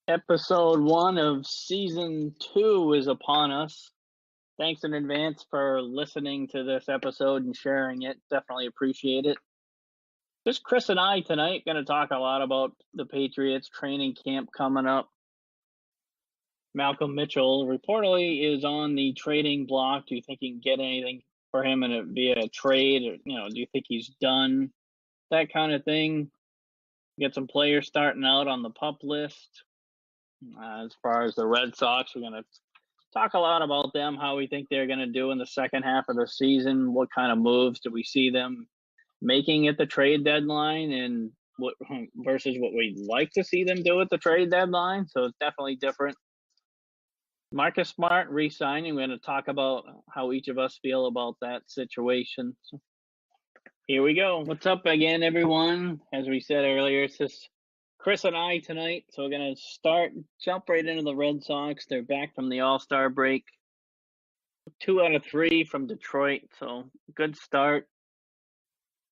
Episode 1 of Season 2 is upon us. Thanks in advance for listening to this episode and sharing it. Definitely appreciate it. Just Chris and I tonight going to talk a lot about the Patriots training camp coming up. Malcolm Mitchell reportedly is on the trading block. Do you think you can get anything for him via a trade? Or, do you think he's done? That kind of thing. Get some players starting out on the PUP list. As far as the Red Sox, we're going to talk a lot about them, how we think they're going to do in the second half of the season, what kind of moves do we see them making at the trade deadline, and what versus what we'd like to see them do at the trade deadline. So it's definitely different. Marcus Smart re-signing, we're going to talk about how each of us feel about that situation. So here we go. What's up again, everyone? As we said earlier, it's just Chris and I tonight, so we're going to jump right into the Red Sox. They're back from the All-Star break. 2 out of 3 from Detroit, so good start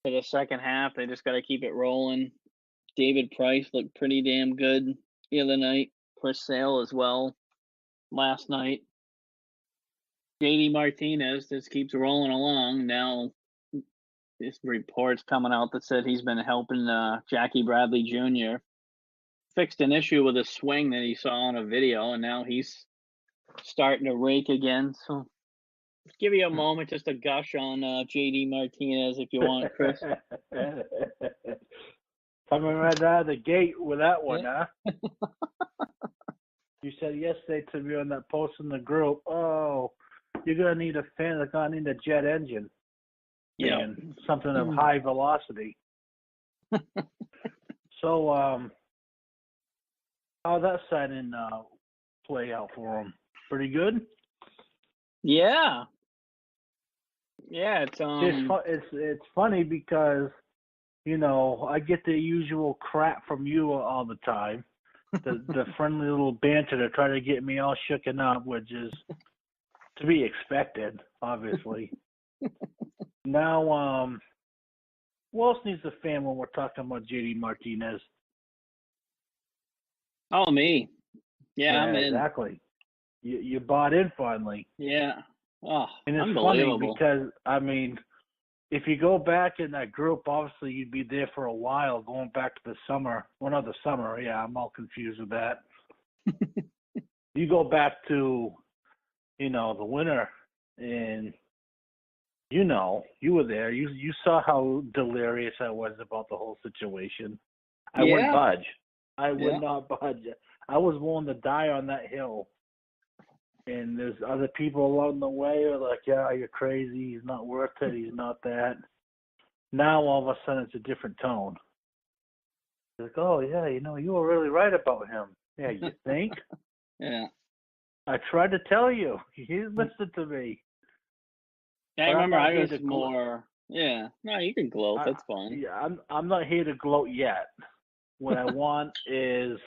to the second half. They just got to keep it rolling. David Price looked pretty damn good the other night. Chris Sale as well last night. JD Martinez just keeps rolling along. Now, this report's coming out that said he's been helping Jackie Bradley Jr. fixed an issue with a swing that he saw on a video, and now he's starting to rake again. So give you a moment just to gush on JD Martinez if you want, Chris. Coming right out of the gate with that one, huh? You said yesterday to me on that post in the group, oh, you're going to need a fan that's going to need a jet engine. Yeah. And something of high velocity. So, how'd that signing play out for him? Pretty good? Yeah. It's funny because, I get the usual crap from you all the time. The friendly little banter to try to get me all shooken up, which is to be expected, obviously. Now, who else needs a fan when we're talking about JD Martinez? Oh, me. Yeah, I'm in. Exactly. You bought in finally. Yeah. Oh, and it's unbelievable. Funny because, if you go back in that group, obviously you'd be there for a while, going back to the summer. Well, not the summer. Yeah, I'm all confused with that. You go back to, the winter, and, you were there. You saw how delirious I was about the whole situation. I wouldn't budge. I would not budge. I was willing to die on that hill. And there's other people along the way who are like, yeah, you're crazy. He's not worth it. He's not that. Now, all of a sudden, it's a different tone. It's like, oh, yeah, you were really right about him. Yeah, you think? Yeah. I tried to tell you. You listened to me. Yeah, I remember I was more, yeah. No, you can gloat. That's fine. Yeah, I'm not here to gloat yet. What I want is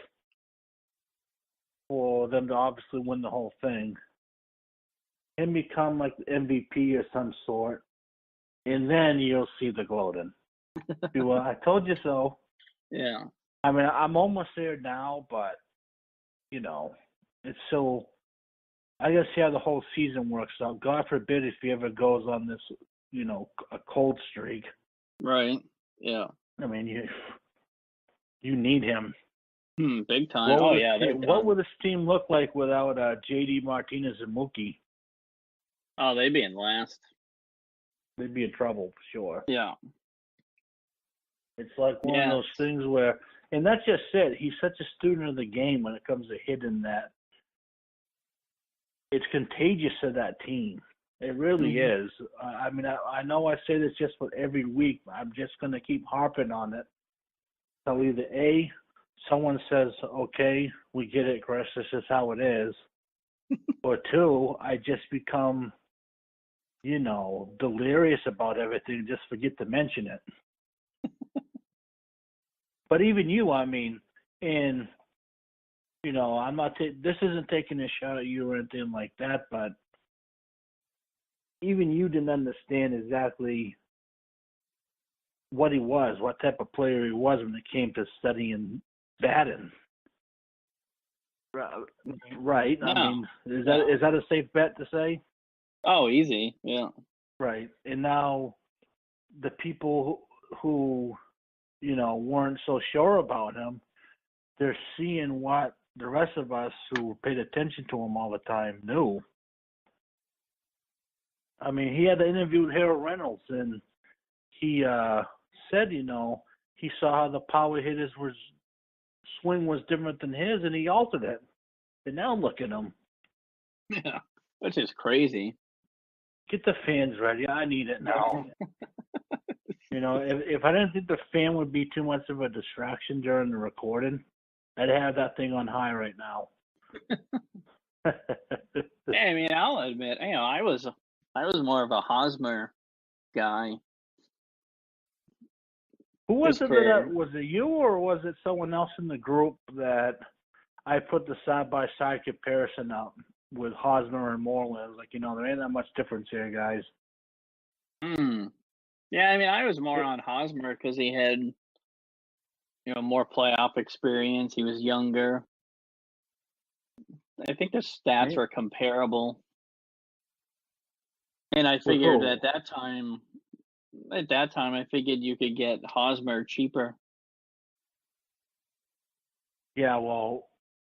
for them to obviously win the whole thing and become like the MVP or some sort, and then you'll see the gloating. Well, I told you so. Yeah. I'm almost there now, but, it's so – I got to see how the whole season works out. God forbid if he ever goes on this, a cold streak. Right. Yeah. You need him. Big time. What would this team look like without JD Martinez and Mookie? Oh, they'd be in last. They'd be in trouble for sure. Yeah. It's like one of those things where, and that's just it. He's such a student of the game when it comes to hitting that. It's contagious to that team. It really is. I know I say this just for every week, but I'm just going to keep harping on it. So either A, someone says, okay, we get it, Chris, this is how it is. Or 2, I just become, delirious about everything and just forget to mention it. But even you, and, I'm not, this isn't taking a shot at you or anything like that, but even you didn't understand exactly what he was, what type of player he was when it came to studying batting. Right. I No. mean, is No. that a safe bet to say? Oh, easy. Yeah. Right. And now the people who weren't so sure about him, they're seeing what the rest of us who paid attention to him all the time knew. I mean, he had interviewed Harold Reynolds, and he said, he saw how the power hitters swing was different than his, and he altered it. And now look at him. Yeah. Which is crazy. Get the fans ready. I need it now. If I didn't think the fan would be too much of a distraction during the recording, I'd have that thing on high right now. I mean, I'll admit, I was more of a Hosmer guy. Who was it was it you or was it someone else in the group that I put the side-by-side comparison up with Hosmer and Moreland? Like, there ain't that much difference here, guys. Yeah, I mean, I was more on Hosmer because he had, more playoff experience. He was younger. I think the stats were comparable. And I figured at that time, I figured you could get Hosmer cheaper. Yeah, well,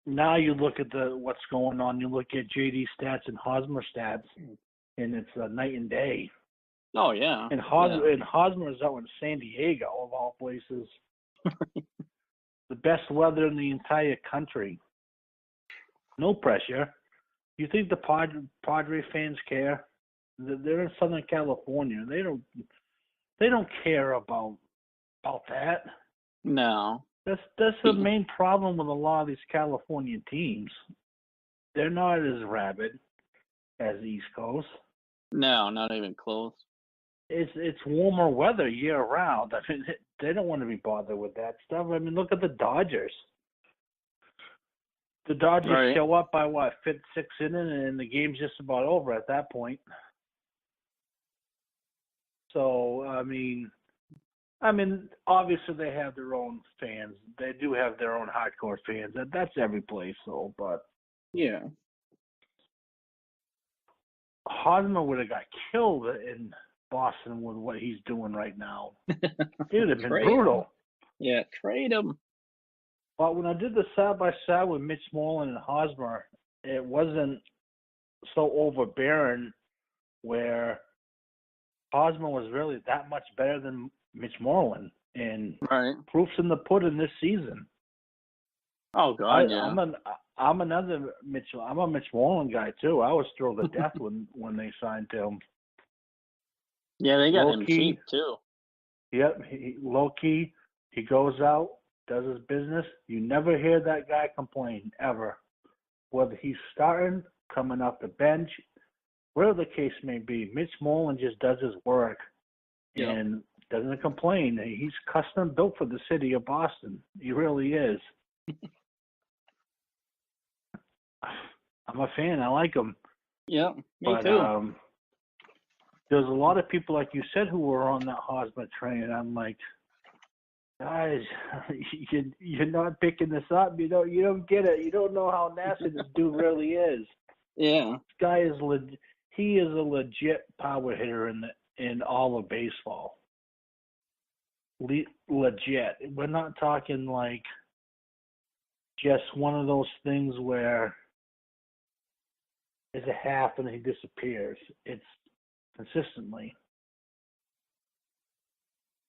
now you look at what's going on. You look at JD stats and Hosmer stats, and it's night and day. Oh yeah. And Hosmer is out in San Diego of all places. The best weather in the entire country. No pressure. You think the Padre fans care? They're in Southern California. They don't care about that. No. That's the main problem with a lot of these California teams. They're not as rabid as the East Coast. No, not even close. It's warmer weather year round. I mean, they don't want to be bothered with that stuff. I mean, look at the Dodgers. The Dodgers show up by fifth, sixth inning, and the game's just about over at that point. So I mean, obviously they have their own fans. They do have their own hardcore fans. That's every place, though. But yeah, Hosmer would have got killed in Boston with what he's doing right now. It would have been brutal. Yeah, trade him. But when I did the side-by-side with Mitch Moreland and Hosmer, it wasn't so overbearing where Hosmer was really that much better than Mitch Moreland. And proof's in the pudding this season. Oh, God, yeah. I'm another Mitch. I'm a Mitch Moreland guy, too. I was thrilled to death when they signed him. Yeah, they got him cheap, too. Yep, low-key, he goes out, does his business. You never hear that guy complain, ever. Whether he's starting, coming off the bench, whatever the case may be, Mitch Moreland just does his work and doesn't complain. He's custom built for the city of Boston. He really is. I'm a fan. I like him. Yeah, me too. There's a lot of people, like you said, who were on that Hosmer train, and I'm like, guys, you're not picking this up. You don't get it. You don't know how nasty this dude really is. Yeah. This guy is he is a legit power hitter in all of baseball. Legit. We're not talking like just one of those things where it's a half and he disappears. It's consistently.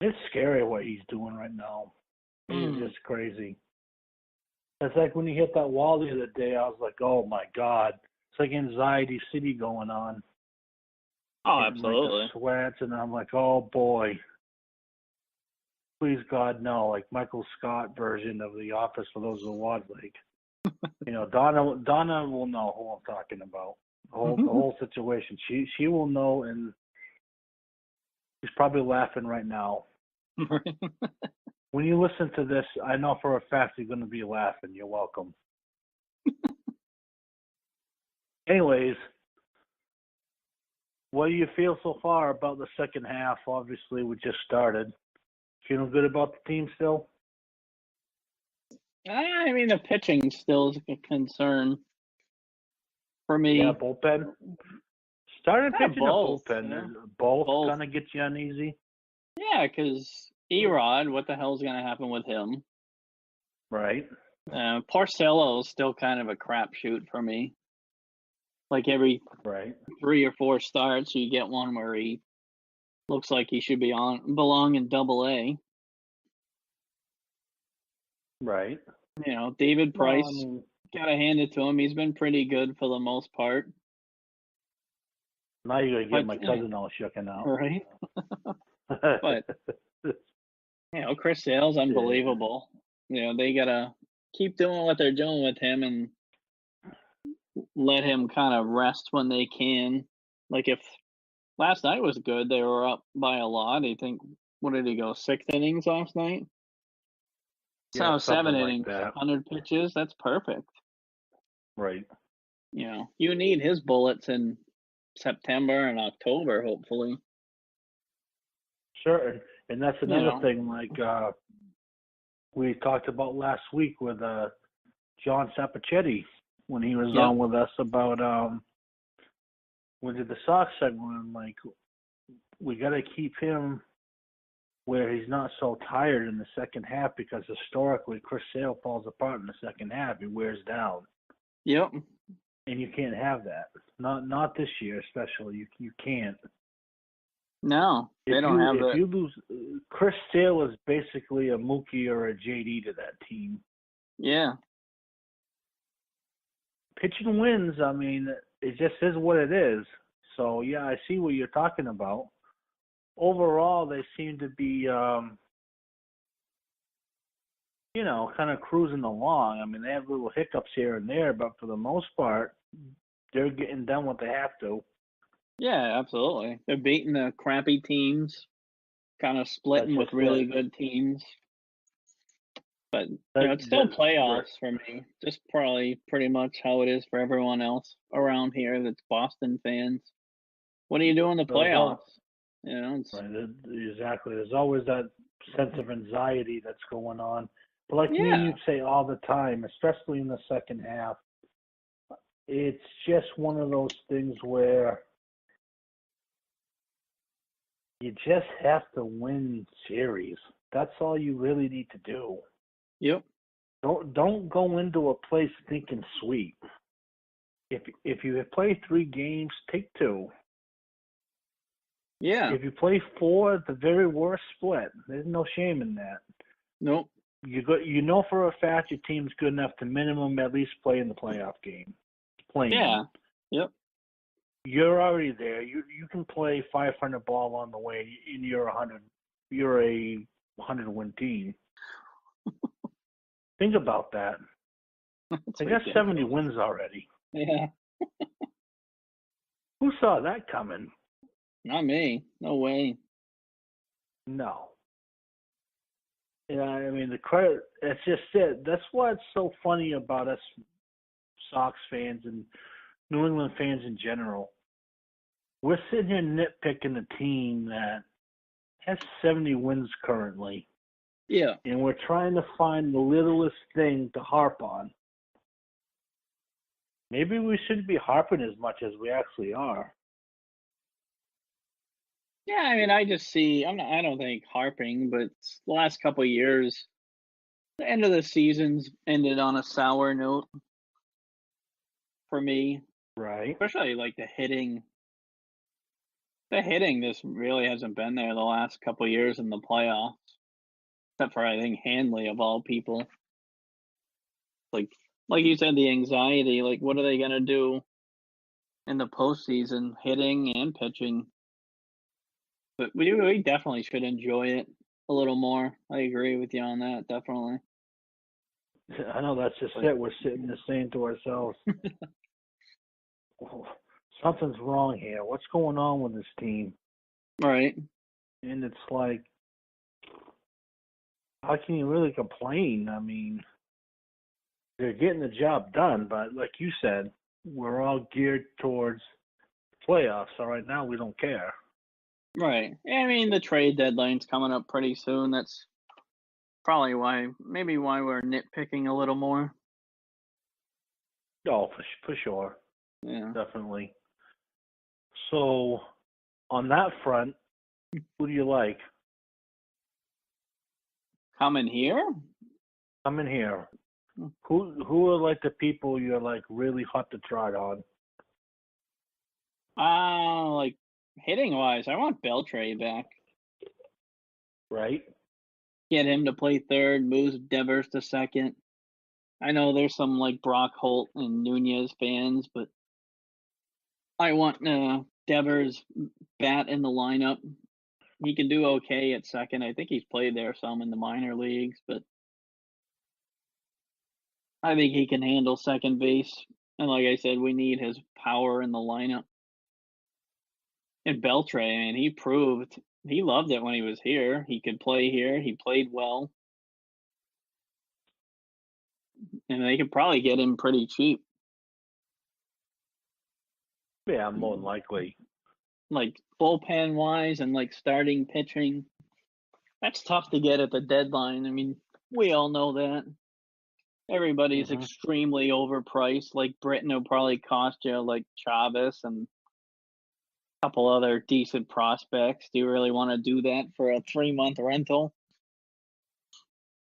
It's scary what he's doing right now. It's just crazy. It's like when he hit that wall the other day, I was like, oh my God. It's like Anxiety City going on. Oh, absolutely. Like the sweats, and I'm like, oh boy. Please God, no. Like Michael Scott version of The Office for those who watch. Like, Donna will know who I'm talking about. The whole situation. She will know, and she's probably laughing right now. When you listen to this, I know for a fact you're going to be laughing. You're welcome. Anyways, what do you feel so far about the second half? Obviously, we just started. Feeling good about the team still? I mean, the pitching still is a concern for me. Yeah, bullpen. Starting pitching or Both. bullpen? Yeah. Both Both. kind of get you uneasy. Yeah, because Erod, what the hell's going to happen with him? Right. Porcello is still kind of a crapshoot for me. Like every Right. 3 or 4 starts, you get one where he looks like he should belong in Double-A. Right. David Price, Well, I mean, gotta hand it to him. He's been pretty good for the most part. now you're gonna get But, my cousin all shooken out. right? But, Chris Sale's unbelievable. They gotta keep doing what they're doing with him and let him kind of rest when they can. Like if last night was good, they were up by a lot. I think, what did he go, 6 innings last night? Yeah, So 7 something like innings, that. 100 pitches. That's perfect. Right. You need his bullets in September and October, hopefully. Sure, and that's another thing. Like we talked about last week with John Sapichetti when he was on with us about when did the Sox segment. Like we got to keep him where he's not so tired in the second half because historically Chris Sale falls apart in the second half. He wears down. Yep. And you can't have that. Not this year, especially. You can't. No, they don't have that. If you lose, Chris Sale is basically a Mookie or a JD to that team. Yeah. Pitching wins. I mean, it just is what it is. So yeah, I see what you're talking about. Overall, they seem to be, kind of cruising along. I mean, they have little hiccups here and there, but for the most part, they're getting done what they have to. Yeah, absolutely. They're beating the crappy teams, kind of splitting with really good teams. But, it's still playoffs for me. Just probably pretty much how it is for everyone else around here that's Boston fans. What do you do in the playoffs? Right, exactly. There's always that sense of anxiety that's going on. But like me and you say all the time, especially in the second half, it's just one of those things where you just have to win series. That's all you really need to do. Yep. Don't go into a place thinking sweep. If you have played 3 games, take 2. Yeah. If you play 4, the very worst split. There's no shame in that. Nope. You know for a fact your team's good enough to minimum at least play in the playoff game. Yeah. Yep. You're already there. You can play 500 ball on the way, and you're a 100-win team. Think about that. They got 70 wins already. Yeah. Who saw that coming? Not me. No way. No. Yeah, I mean the credit. That's just it. That's what's so funny about us Sox fans and New England fans in general. We're sitting here nitpicking a team that has 70 wins currently. Yeah. And we're trying to find the littlest thing to harp on. Maybe we shouldn't be harping as much as we actually are. Yeah, I mean, I just see. I don't think harping, but the last couple of years, the end of the season's ended on a sour note for me. Right. Especially like the hitting. The hitting just really hasn't been there the last couple of years in the playoffs, except for I think Hanley of all people. Like you said, the anxiety. Like, what are they gonna do in the postseason, hitting and pitching? But we definitely should enjoy it a little more. I agree with you on that, definitely. I know that's just it. We're sitting there saying to ourselves, something's wrong here. What's going on with this team? Right. And it's like, how can you really complain? I mean, they're getting the job done, but like you said, we're all geared towards playoffs. So right now, we don't care. Right. I mean, the trade deadline's coming up pretty soon. That's probably why we're nitpicking a little more. Oh, for sure. Yeah. Definitely. So, on that front, who do you like? Coming here? Come in here. Who are like the people you're like really hot to trot on? Like hitting wise, I want Beltray back. Right? Get him to play third, moves Devers to second. I know there's some like Brock Holt and Nunez fans, but I want Devers bat in the lineup. He can do okay at second. I think he's played there some in the minor leagues, but I think he can handle second base. And like I said, we need his power in the lineup. And Beltray, I mean, he proved he loved it when he was here. He could play here. He played well. And they could probably get him pretty cheap. Yeah, more than likely. Like bullpen wise and like starting pitching. That's tough to get at the deadline. I mean, we all know that. Everybody's extremely overpriced. Like Britton will probably cost you like Chavez and a couple other decent prospects. Do you really want to do that for a 3-month rental?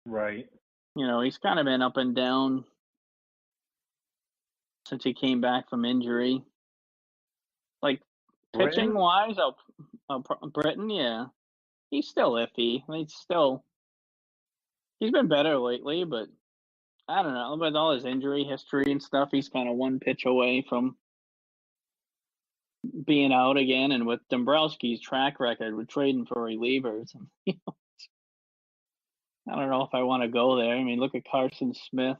Right. You know, he's kind of been up and down since he came back from injury. Like pitching wise, Britton, yeah, he's still iffy. He's been better lately, but I don't know. With all his injury history and stuff, he's kind of one pitch away from being out again. And with Dombrowski's track record with trading for relievers, I don't know if I want to go there. I mean, look at Carson Smith.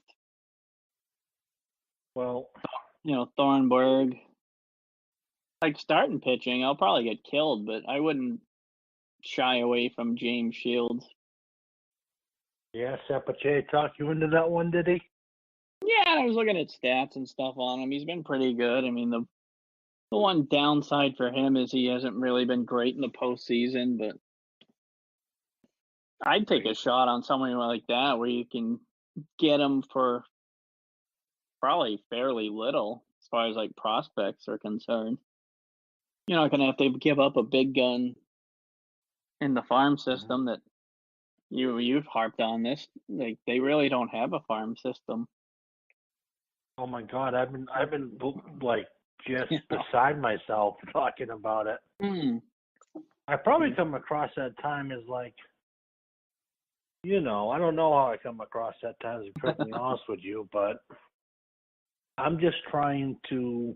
Well, Thornburg. Like starting pitching, I'll probably get killed, but I wouldn't shy away from James Shields. yeah, Sapache talked you into that one, did he? Yeah, I was looking at stats and stuff on him. He's been pretty good. I mean, the one downside for him is he hasn't really been great in the postseason, but I'd take a shot on someone like that where you can get him for probably fairly little as far as like prospects are concerned. You're not going to have to give up a big gun in the farm system that you've harped on this. Like they really don't have a farm system. Oh my God, I've been like just beside myself talking about it. I probably come across that time as like, I don't know how I come across that time, to be perfectly honest with you, but I'm just trying to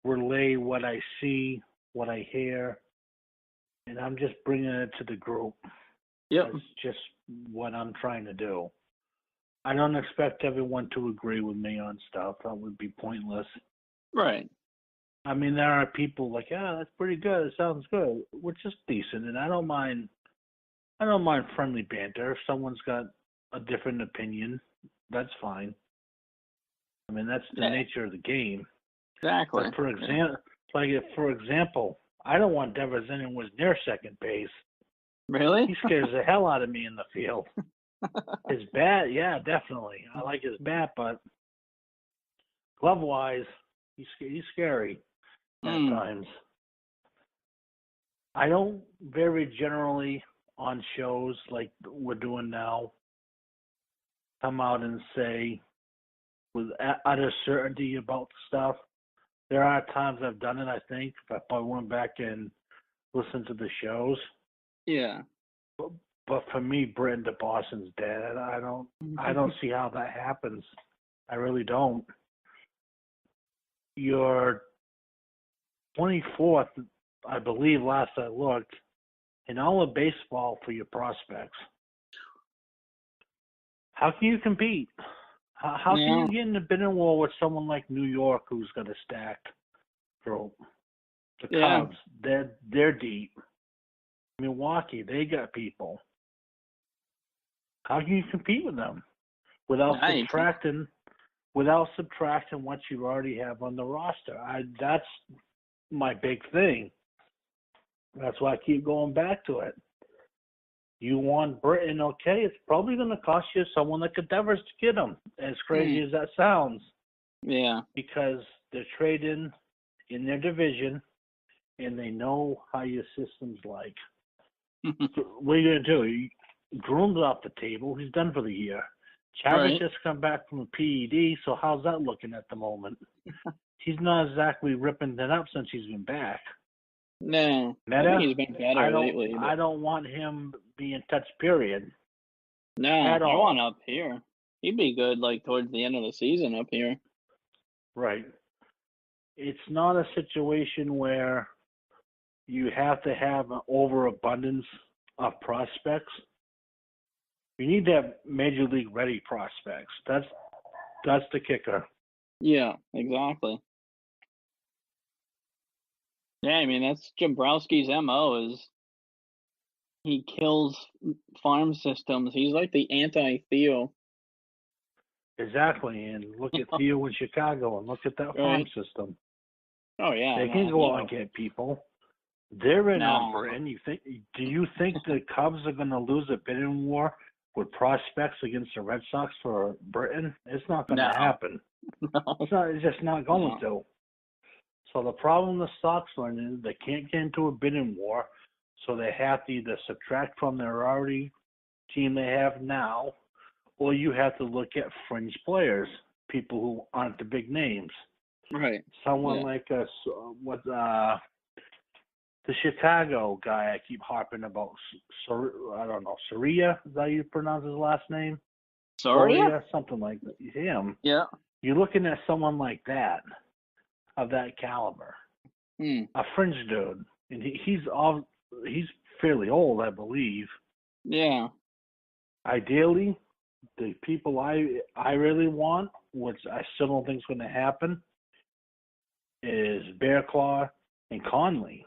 relay what I see, what I hear, and I'm just bringing it to the group. Yep. That's just what I'm trying to do. I don't expect everyone to agree with me on stuff. That would be pointless. Right. I mean, there are people like, yeah, that's pretty good. It sounds good, which is decent, and I don't mind friendly banter. If someone's got a different opinion, that's fine. I mean, that's the nature of the game. Exactly. But for example, I don't want Devers anywhere near second base. Really? He scares the hell out of me in the field. His bat, yeah, definitely. I like his bat, but glove-wise, he's scary at times. I don't very generally on shows like we're doing now come out and say with utter certainty about stuff. There are times I've done it, I think, if I went back and listened to the shows. Yeah. But for me, Britton to Boston's dead. I don't see how that happens. I really don't. You're 24th, I believe, last I looked, in all of baseball for your prospects. How can you compete? How can you get in a bidding war with someone like New York who's got a stack group? The Cubs, they're deep. Milwaukee, they got people. How can you compete with them without subtracting what you already have on the roster? That's my big thing. That's why I keep going back to it. You want Britton, okay, it's probably going to cost you someone like a Devers to get him, as crazy as that sounds. Yeah. Because they're trading in their division, and they know how your system's like. So what are you going to do? Groom's off the table. He's done for the year. Chavez just come back from a PED, so how's that looking at the moment? He's not exactly ripping it up since he's been back. No. Meta, I think he's been better lately. I don't want him being touched, period. No, at all. I want up here. He'd be good, like, towards the end of the season up here. Right. It's not a situation where you have to have an overabundance of prospects. You need to have major league ready prospects. That's the kicker. Yeah, exactly. Yeah, I mean, that's Jabrowski's MO is he kills farm systems. He's like the anti-Theo. Exactly, and look at Theo in Chicago, and look at that farm system. Oh yeah, they can go out and get people. They're in on Britton. Do you think the Cubs are going to lose a bidding war with prospects against the Red Sox for Britton? It's not going to happen. No. It's just not going to. So the problem the Sox are in is they can't get into a bidding war, so they have to either subtract from their already team they have now, or you have to look at fringe players, people who aren't the big names. Right. Someone like the Chicago guy I keep harping about. I don't know, Soria? Is that how you pronounce his last name? Soria? Something like that. Him. Yeah. You're looking at someone like that, of that caliber. A fringe dude. And he's fairly old, I believe. Yeah. Ideally, the people I really want, which I still don't think is going to happen, is Bearclaw and Conley.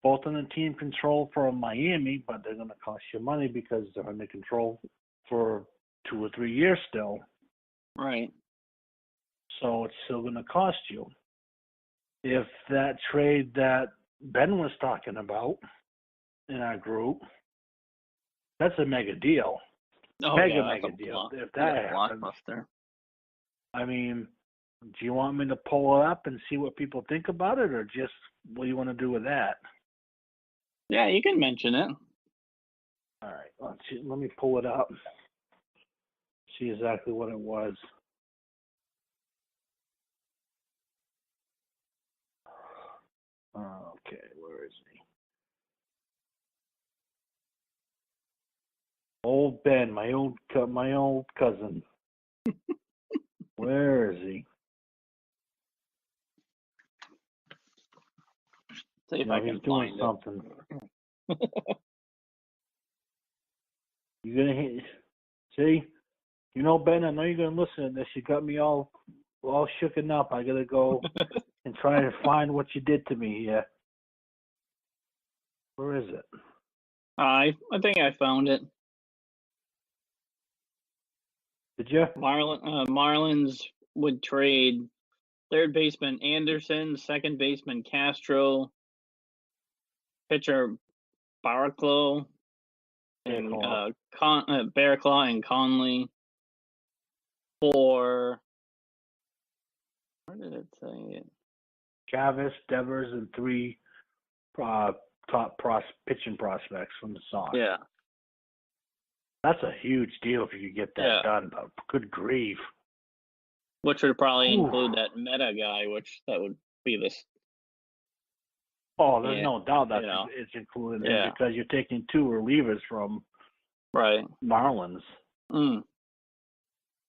Both in the team control for Miami, but they're going to cost you money because they're under control for 2 or 3 years still. Right. So it's still going to cost you. If that trade that Ben was talking about in our group, that's a mega deal. Oh, mega deal. If that happens, blockbuster. I mean, do you want me to pull it up and see what people think about it, or just what do you want to do with that? Yeah, you can mention it. All right, let me pull it up. See exactly what it was. Okay, where is he? Old Ben, my old cousin. Where is he? See if I can find something. You're gonna see? You know, Ben, I know you're gonna listen to this. You got me all shooken up. I gotta go and try to find what you did to me here. Where is it? I think I found it. Did you? Marlins would trade third baseman Anderson, second baseman Castro, pitcher Barclow, and Bearclaw and Conley for, where did it say it? Chavez, Devers, and 3 top pitching prospects from the Sox. Yeah. That's a huge deal if you could get that done. But good grief. Which would probably include that Meta guy, which that would be this. Oh, there's no doubt that it's included in because you're taking 2 relievers from Marlins.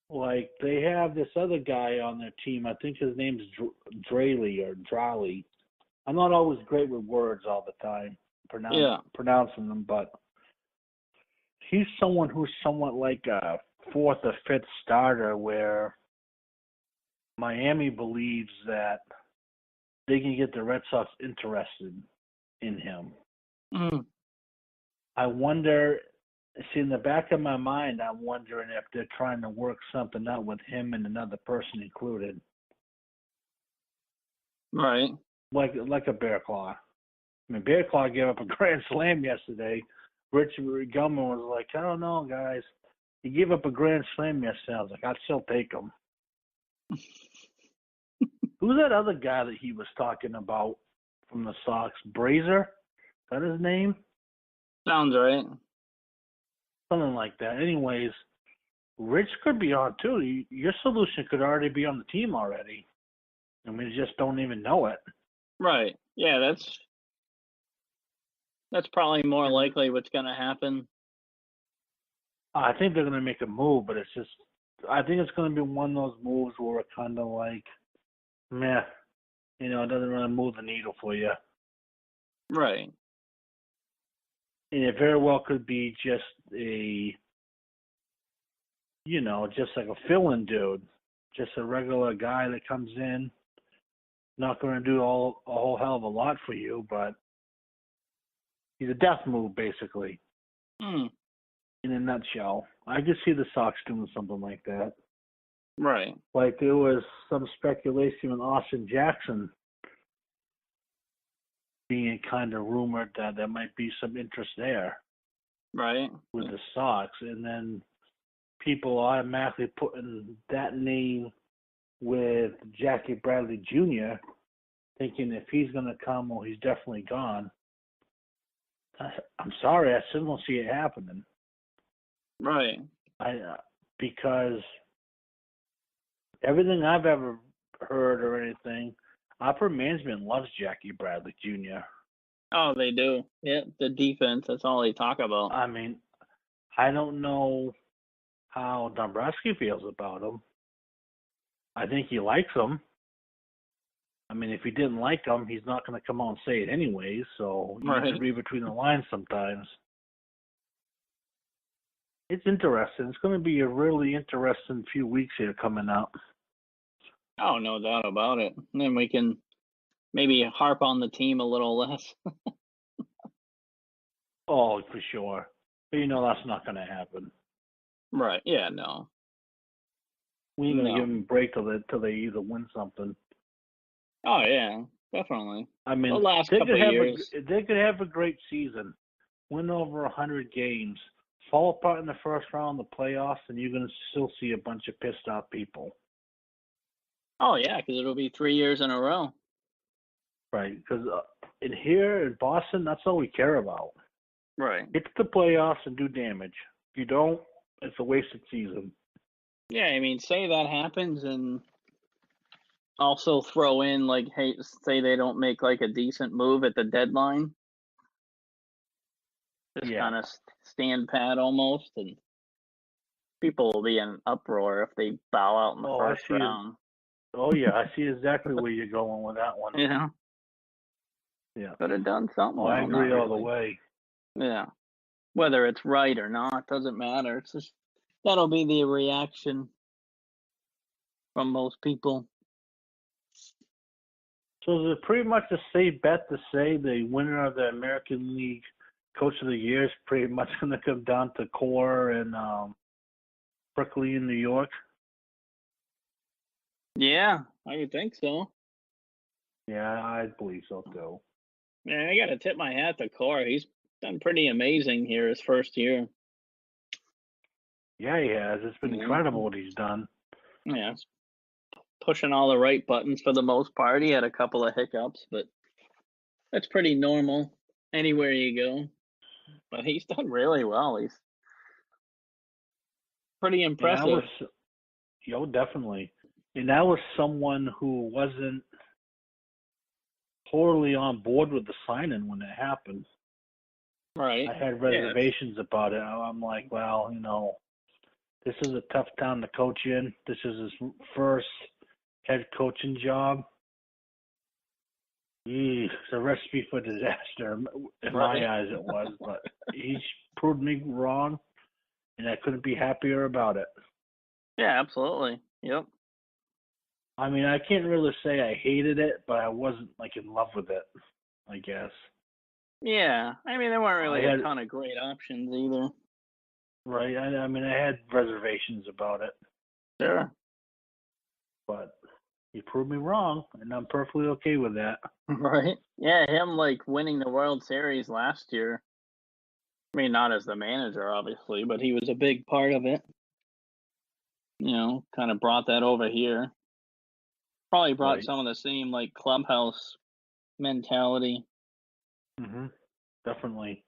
Like, they have this other guy on their team. I think his name's Drally. I'm not always great with words all the time, pronouncing them, but he's someone who's somewhat like a 4th or 5th starter where Miami believes that they can get the Red Sox interested in him. I wonder, in the back of my mind, I'm wondering if they're trying to work something out with him and another person included. Right. Like a Bearclaw. I mean, Bearclaw gave up a grand slam yesterday, Rich Gelman was like, I don't know, guys. You give up a grand slam yesterday. I was like, I'd still take him. Who's that other guy that he was talking about from the Sox? Brazier? Is that his name? Sounds right. Something like that. Anyways, Rich could be on too. Your solution could already be on the team already. And we just don't even know it. Right. Yeah, that's probably more likely what's going to happen. I think they're going to make a move, but I think it's going to be one of those moves where it's kind of like, meh, it doesn't really move the needle for you. Right. And it very well could be just just like a fill-in dude, just a regular guy that comes in, not going to do a whole hell of a lot for you, but he's a death move, basically. Mm. In a nutshell. I could see the Sox doing something like that. Right. Like there was some speculation with Austin Jackson being kind of rumored that there might be some interest there. Right. With the Sox. And then people automatically putting that name with Jackie Bradley Jr., thinking if he's going to come, well, he's definitely gone. I'm sorry, I still don't see it happening. Right. Because everything I've ever heard or anything, upper management loves Jackie Bradley Jr. Oh, they do. Yeah, the defense, that's all they talk about. I mean, I don't know how Dombrowski feels about him. I think he likes him. I mean, if he didn't like him, he's not going to come out and say it anyways, so you have to read between the lines sometimes. It's interesting. It's going to be a really interesting few weeks here coming up. Oh, no doubt about it. And then we can maybe harp on the team a little less. Oh, for sure. But that's not going to happen. Right. Yeah, no. We ain't going to give them a break till they either win something. Oh, yeah, definitely. I mean, the last couple of years. They could have a great season, win over 100 games, fall apart in the first round of the playoffs, and you're going to still see a bunch of pissed off people. Oh, yeah, because it'll be 3 years in a row. Right, because in here in Boston, that's all we care about. Right. Get to the playoffs and do damage. If you don't, it's a wasted season. Yeah, I mean, say that happens and also throw in, like, hey, say they don't make, like, a decent move at the deadline. Just kind of stand pat almost, and people will be in an uproar if they bow out in the first round. Oh, yeah, I see exactly where you're going with that one. Yeah. Yeah. Could have done something. Oh, I agree all the way. Yeah. Whether it's right or not, doesn't matter. It's just that'll be the reaction from most people. So is it pretty much a safe bet to say the winner of the American League Coach of the Year is pretty much going to come down to Core and Berkeley in New York? Yeah, I would think so. Yeah, I believe so too. Yeah, I got to tip my hat to Core. He's done pretty amazing here his first year. Yeah, he has. It's been incredible what he's done. Yeah, pushing all the right buttons for the most part. He had a couple of hiccups, but that's pretty normal anywhere you go. But he's done really well. He's pretty impressive. Definitely. And that was someone who wasn't totally on board with the signing when it happened. Right. I had reservations about it. I'm like, well, this is a tough town to coach in. This is his first head coaching job. It's a recipe for disaster. In my eyes, it was. But he proved me wrong, and I couldn't be happier about it. Yeah, absolutely. Yep. I mean, I can't really say I hated it, but I wasn't, in love with it, I guess. Yeah. I mean, there weren't really a ton of great options either. Right. I mean, I had reservations about it. Sure. But he proved me wrong, and I'm perfectly okay with that. Right. Yeah, him winning the World Series last year. I mean, not as the manager, obviously, but he was a big part of it. Kind of brought that over here. Probably brought Right. some of the same, like, clubhouse mentality. Mm-hmm. Definitely.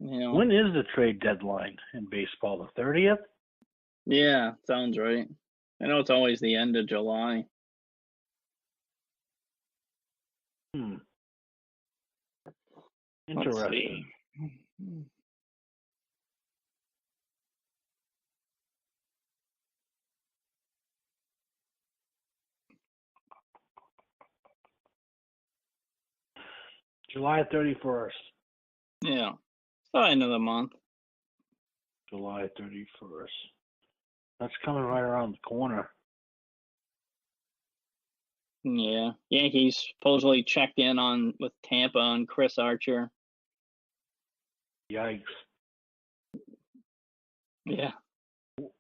You know. When is the trade deadline in baseball? The 30th? Yeah, sounds right. I know it's always the end of July. Let's Interesting. see. July 31st. Yeah. It's the end of the month. July 31st. That's coming right around the corner. Yeah. Yankees supposedly checked in with Tampa on Chris Archer. Yikes. Yeah.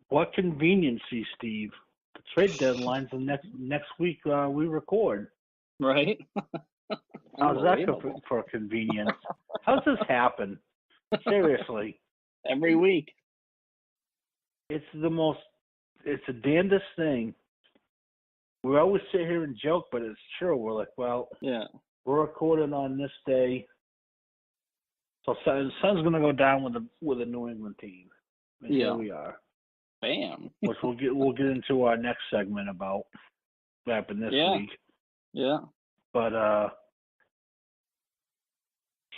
What conveniency, Steve. The trade deadline's the next week we record. Right? How's that for convenience? How's this happen? Seriously. Every week. It's the damnedest thing. We always sit here and joke, but it's true. We're like, well, yeah, we're recording on this day. So Sun's going to go down with a New England team. And here we are. Bam. Which we'll get into our next segment about what happened this week. Yeah. But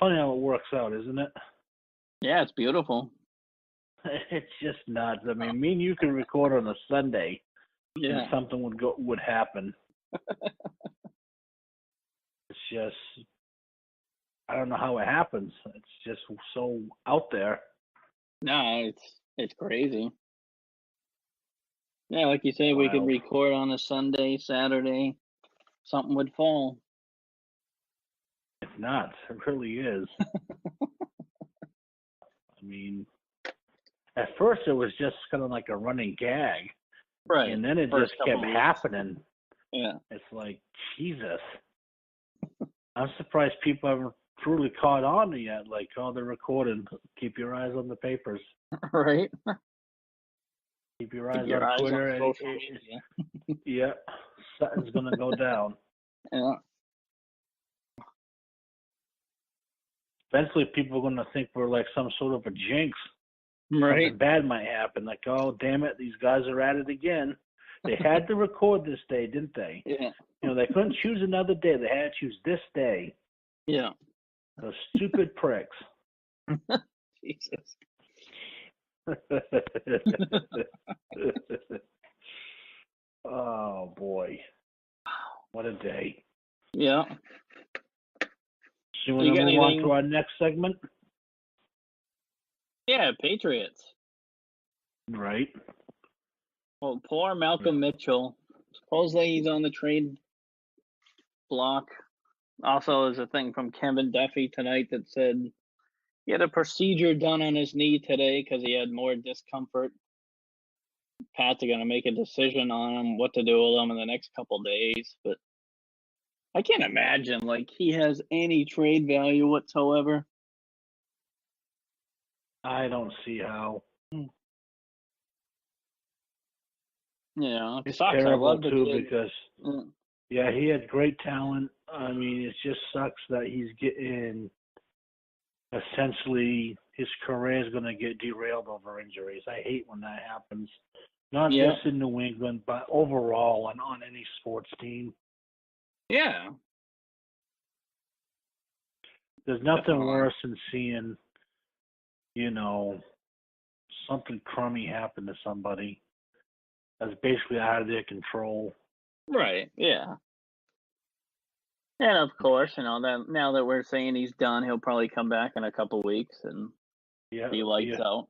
funny how it works out, isn't it? Yeah, it's beautiful. It's just nuts. I mean, me and you can record on a Sunday, and Yeah. something would happen. It's just, I don't know how it happens. It's just so out there. No, it's crazy. Yeah, like you say, we could record on a Sunday, Saturday. Something would fall. It's nuts. It really is. I mean, at first it was just kind of like a running gag. Right. And then it just kept happening. Yeah. It's like, Jesus. I'm surprised people haven't truly caught on yet. Like, oh, they're recording. Keep your eyes on the papers. Right. Keep your eyes on Twitter. On social media. Yeah. Something's going to go down. Yeah. Eventually, people are going to think we're like some sort of a jinx. Right. Something bad might happen. Like, oh, damn it, these guys are at it again. They had to record this day, didn't they? Yeah. They couldn't choose another day. They had to choose this day. Yeah. Those stupid pricks. Jesus. Oh, boy. What a day. Yeah. So you want to move on to our next segment? Yeah, Patriots. Right. Well, poor Malcolm Mitchell. Supposedly he's on the trade block. Also, there's a thing from Kevin Duffy tonight that said he had a procedure done on his knee today because he had more discomfort. Pats are going to make a decision on him, what to do with him in the next couple days. But I can't imagine, like, he has any trade value whatsoever. I don't see how. Yeah, it's sucks. terrible I love the too kid. because yeah, he had great talent. I mean, it just sucks that he's getting essentially his career is going to get derailed over injuries. I hate when that happens. Not just in New England, but overall and on any sports team. Yeah. There's nothing worse than seeing, something crummy happen to somebody that's basically out of their control. Right, yeah. And of course, that now that we're saying he's done, he'll probably come back in a couple weeks and be lights out.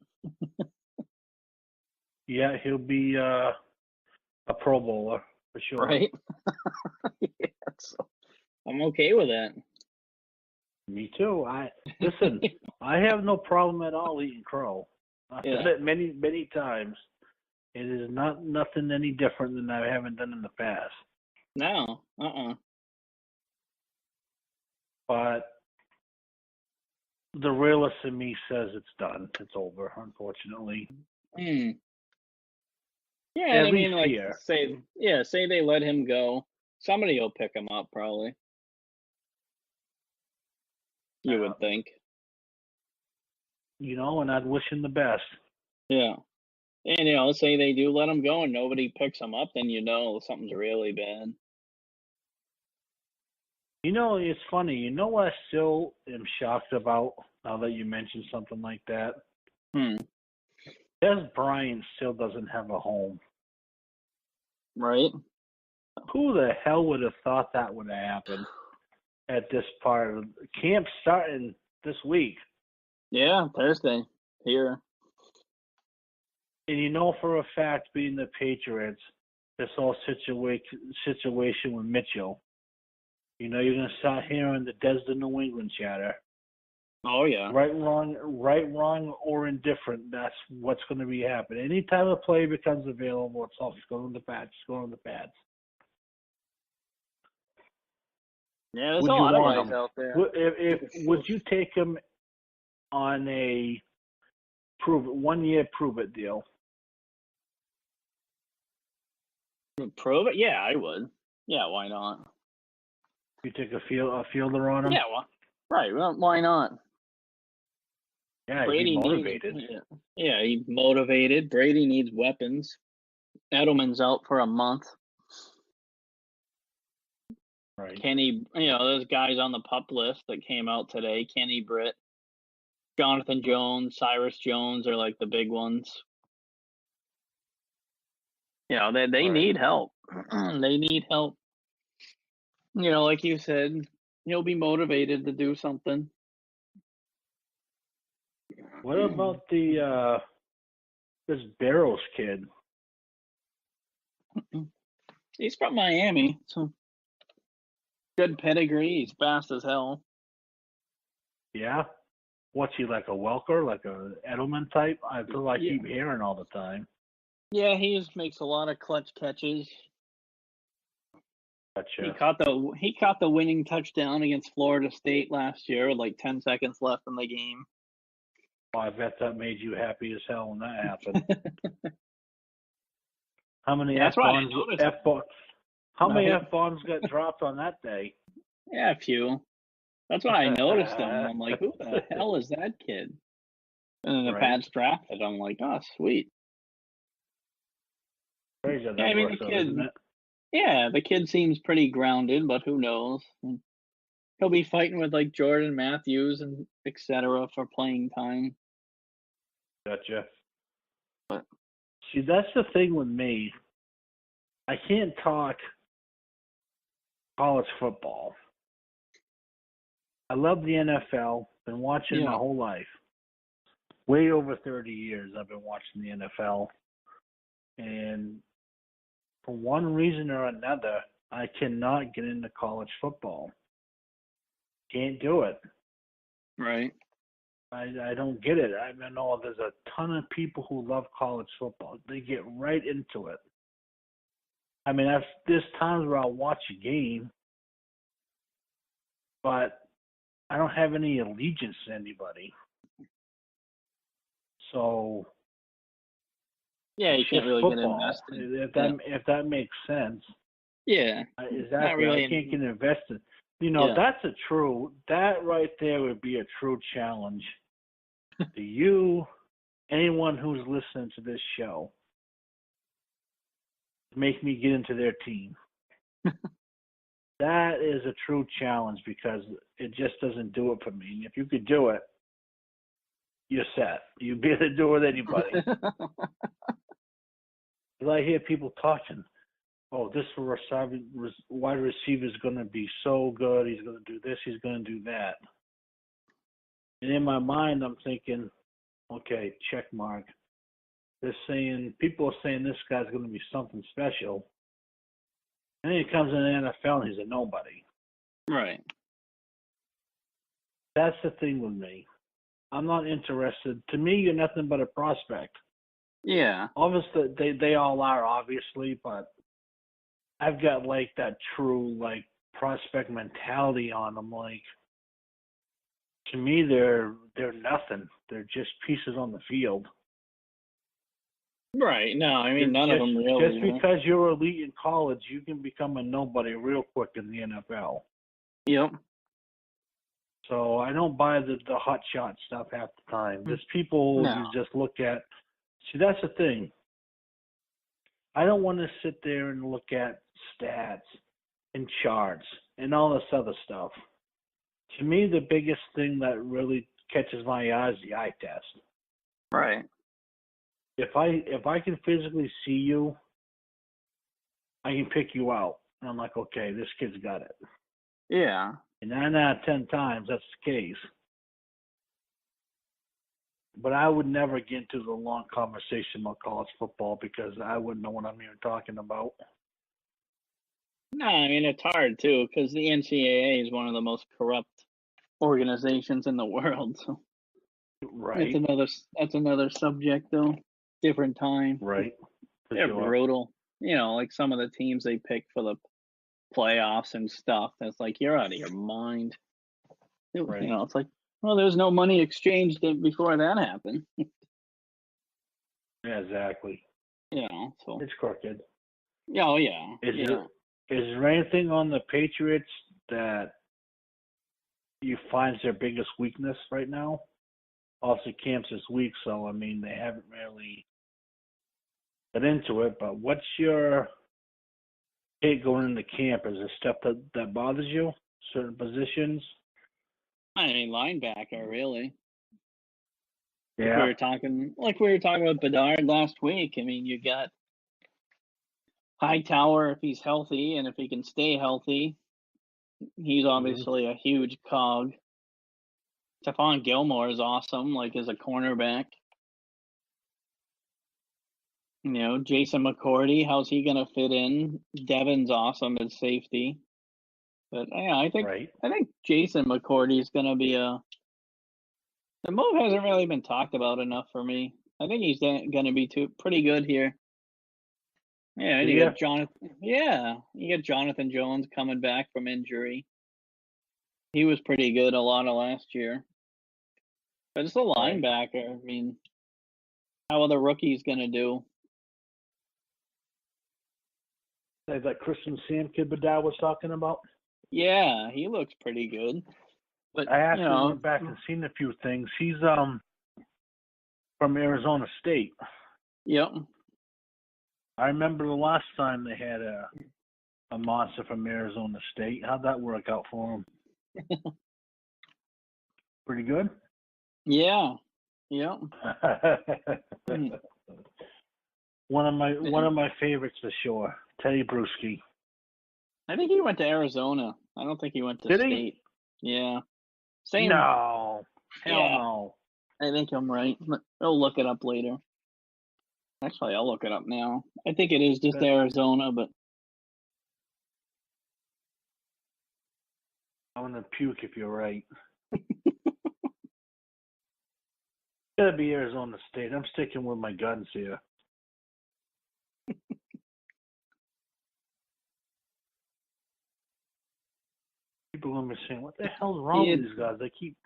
Yeah, he'll be a Pro Bowler for sure. Right? Yeah, so I'm okay with that. Me too. Listen, I have no problem at all eating crow. I've done it many, many times. It is nothing any different than I haven't done in the past. No. But the realist in me says it's done. It's over, unfortunately. Hmm. Yeah, At I least mean, like, here. say they let him go. Somebody will pick him up, probably. You would think. And I'd wish him the best. Yeah. And, say they do let him go and nobody picks him up, then something's really bad. It's funny. You know what I still am shocked about now that you mentioned something like that? Dez Bryant still doesn't have a home. Right? Who the hell would have thought that would have happened at this part of camp starting this week? Yeah, Thursday here. And for a fact, being the Patriots, this whole situation with Mitchell, you're going to start hearing the Des the New England chatter. Oh, yeah. Right, wrong, or indifferent, that's what's going to be happening. Anytime a play becomes available, it's always going to the pads, Yeah, there's a lot of guys out there. Would you take him on a 1-year prove it deal? Prove it? Yeah, I would. Yeah, why not? You take a fielder on him? Yeah, right. Well, why not? Yeah, Brady he's motivated. He's motivated. Brady needs weapons. Edelman's out for a month. Right. Kenny, those guys on the PUP list that came out today, Kenny Britt, Jonathan Jones, Cyrus Jones are like the big ones. They need help. They need help. Like you said, he'll be motivated to do something. What about this Barrows kid? He's from Miami, so good pedigree. He's fast as hell. Yeah. What's he, like a Welker, like a Edelman type? I feel like I keep hearing all the time. Yeah, he just makes a lot of clutch catches. Gotcha. He caught the winning touchdown against Florida State last year with like 10 seconds left in the game. Oh, I bet that made you happy as hell when that happened. How many F-bombs got dropped on that day? Yeah, a few. That's when I noticed him. I'm like, who the hell is that kid? And then the Pats drafted him. I'm like, oh, sweet. Crazy how that works out, isn't it? Yeah, the kid seems pretty grounded, but who knows? He'll be fighting with like Jordan Matthews and etc. for playing time. Gotcha. But see, that's the thing with me. I can't talk college football. I love the NFL. Been watching my whole life. Way over 30 years I've been watching the NFL. And for one reason or another, I cannot get into college football. Can't do it. Right. I don't get it. I know there's a ton of people who love college football. They get right into it. I mean, there's times where I'll watch a game, but I don't have any allegiance to anybody. So yeah, you can't really football, get invested. If that makes sense. Yeah. Exactly. I can't get invested. That right there would be a true challenge to you, anyone who's listening to this show. Make me get into their team. That is a true challenge because it just doesn't do it for me. And if you could do it, you're set. You'd be able to do it with anybody. I hear people talking, oh, this wide receiver is going to be so good. He's going to do this. He's going to do that. And in my mind, I'm thinking, okay, check mark. People are saying this guy's going to be something special. And then he comes in the NFL and he's a nobody. Right. That's the thing with me. I'm not interested. To me, you're nothing but a prospect. Yeah. Obviously, they all are, obviously, but I've got, like, that true, like, prospect mentality on them. Like, To me, they're nothing. They're just pieces on the field. Right. No, I mean, none of them really. Just because you're elite in college, you can become a nobody real quick in the NFL. Yep. So I don't buy the hot shot stuff half the time. There's people you just look at. See, that's the thing. I don't want to sit there and look at stats and charts and all this other stuff. To me, the biggest thing that really catches my eye is the eye test. Right. If I can physically see you, I can pick you out. And I'm like, okay, this kid's got it. Yeah. And 9 out of 10 times, that's the case. But I would never get into the long conversation about college football because I wouldn't know what I'm even talking about. No, I mean, it's hard, too, because the NCAA is one of the most corrupt organizations in the world. So Right. That's another subject, though. Different time. Right. They're brutal. You know, like some of the teams they pick for the playoffs and stuff. That's like, you're out of your mind. Right. You know, it's like, well, there's no money exchanged before that happened. Yeah, exactly. You know, so it's crooked. Yeah, oh yeah. Is there anything on the Patriots that you find their biggest weakness right now? Obviously, camp's this week, so I mean they haven't really got into it. But what's your take going into camp? Is there stuff that bothers you? Certain positions? I mean, linebacker, really. Yeah. Like we were talking about Bedard last week. I mean, you got Hightower if he's healthy and if he can stay healthy. He's obviously a huge cog. Stephon Gilmore is awesome, like as a cornerback. You know, Jason McCourty, how's he gonna fit in? Devin's awesome as safety. But yeah, I think Jason McCourty is gonna be the move hasn't really been talked about enough for me. I think he's gonna be pretty good here. Yeah, you got Jonathan. Yeah, you got Jonathan Jones coming back from injury. He was pretty good a lot of last year. But it's a linebacker. I mean, how are the rookies gonna do? That Christian Sam kid Bedard was talking about? Yeah, he looks pretty good. But I actually went back and seen a few things. He's from Arizona State. Yep. I remember the last time they had a monster from Arizona State. How'd that work out for him? Pretty good? Yeah. Yep. One of my favorites for sure. Teddy Bruschi. I think he went to Arizona. I don't think he went to State. Yeah. Same. No. Hell no. I think I'm right. I'll look it up later. Actually, I'll look it up now. I think it is just Arizona, but I'm gonna puke if you're right. Gotta be Arizona State. I'm sticking with my guns here. People are gonna be saying, "What the hell's wrong with these guys?" They keep.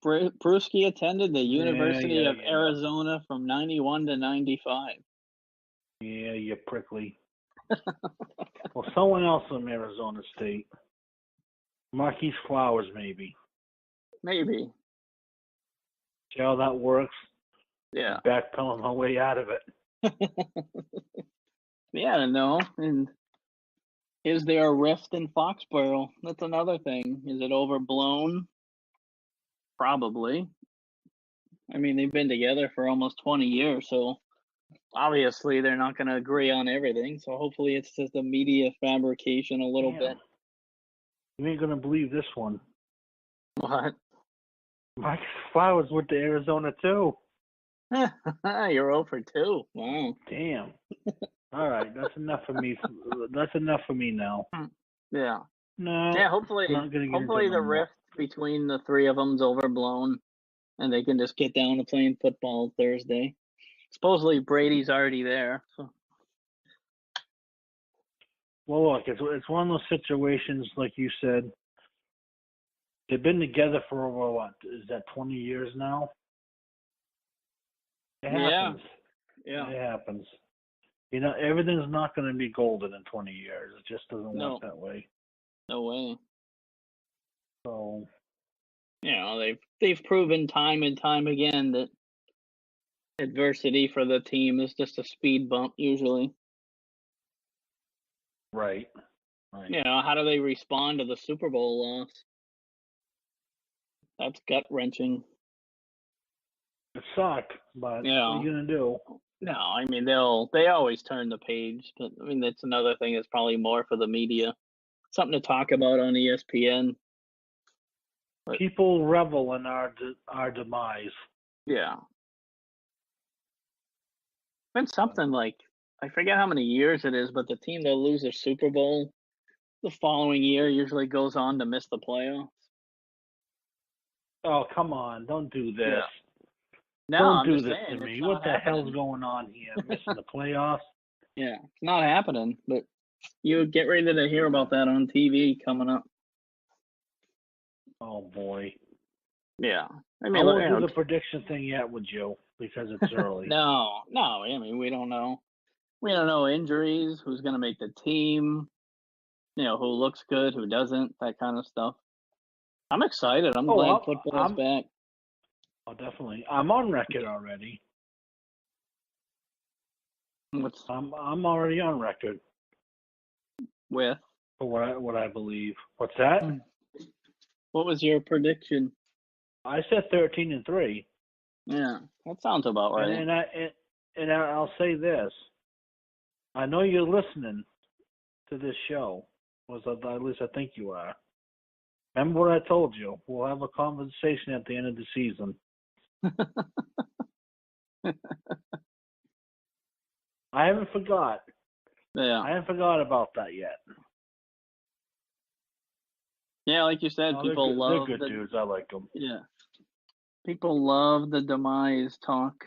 Bruschi attended the University of Arizona from 91 to 95. Yeah, you're prickly. Well, someone else from Arizona State. Marquise Flowers, maybe. Maybe. See how that works? Yeah. Backpedaling my way out of it. Yeah, no. And is there a rift in Foxborough? That's another thing. Is it overblown? Probably. I mean, they've been together for almost 20 years, so obviously they're not going to agree on everything. So hopefully it's just a media fabrication a little bit. You ain't going to believe this one. What? Marcus Flowers went to Arizona too. You're 0 for 2. Wow. Damn. All right, that's enough for me. That's enough for me now. Yeah. No. Yeah. Hopefully the rift between the three of them's overblown, and they can just get down to playing football Thursday. Supposedly Brady's already there. So. Well, look, it's one of those situations, like you said. They've been together for over, what, is that 20 years now? It happens. Yeah. It happens. You know, everything's not going to be golden in 20 years. It just doesn't work that way. No way. So, you know, they've proven time and time again that adversity for the team is just a speed bump usually. right. You know, how do they respond to the Super Bowl loss? That's gut-wrenching. It sucked, but what are you going to do? No, I mean, they always turn the page, but I mean, that's another thing that's probably more for the media. Something to talk about on ESPN. But, people revel in our demise. Yeah. Been something like, I forget how many years it is, but the team that loses a Super Bowl the following year usually goes on to miss the playoffs. Oh, come on. Don't do this. Yeah. No, Don't I'm do just this saying, to me. it's What not the happening. hell's going on here? Missing the playoffs? Yeah, it's not happening, but you get ready to hear about that on TV coming up. Oh, boy. Yeah. I I mean, won't do the prediction thing yet with you because it's early. No. I mean, we don't know. We don't know injuries, who's going to make the team, you know, who looks good, who doesn't, that kind of stuff. I'm excited. I'm glad football's back. Oh, definitely. I'm on record already. I'm already on record. With? For what I believe. What's that? What was your prediction? I said 13-3. Yeah, that sounds about right. And I'll say this. I know you're listening to this show. At least I think you are. Remember what I told you. We'll have a conversation at the end of the season. I haven't forgot. Yeah. I haven't forgot about that yet. Yeah, like you said, people love they're good dudes. I like them. Yeah. People love the demise talk.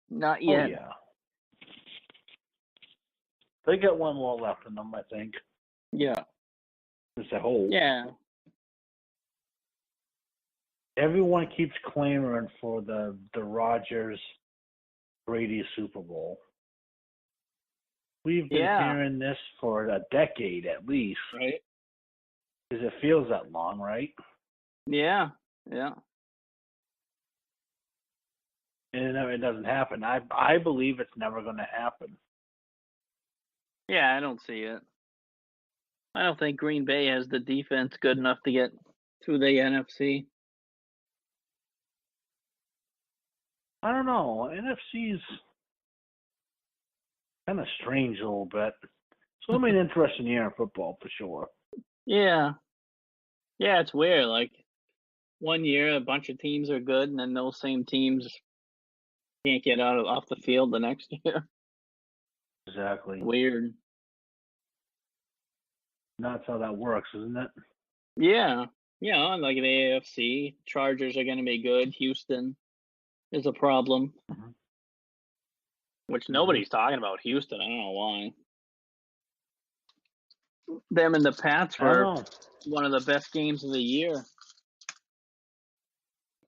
Not yet. Oh, yeah. They got one more left in them, I think. Yeah. As a whole. Yeah. Everyone keeps clamoring for the Rodgers Brady Super Bowl. We've been hearing this for a decade at least. Right. Because it feels that long, right? Yeah. Yeah. And it doesn't happen. I believe it's never going to happen. Yeah, I don't see it. I don't think Green Bay has the defense good enough to get through the NFC. I don't know. NFC's kind of strange a little bit. It's going to be an interesting year in football for sure. Yeah. Yeah, it's weird. Like, one year a bunch of teams are good, and then those same teams can't get off the field the next year. Exactly. Weird. That's how that works, isn't it? Yeah. Yeah, like the AFC, Chargers are going to be good. Houston is a problem, which nobody's talking about Houston. I don't know why. Them and the Pats were one of the best games of the year.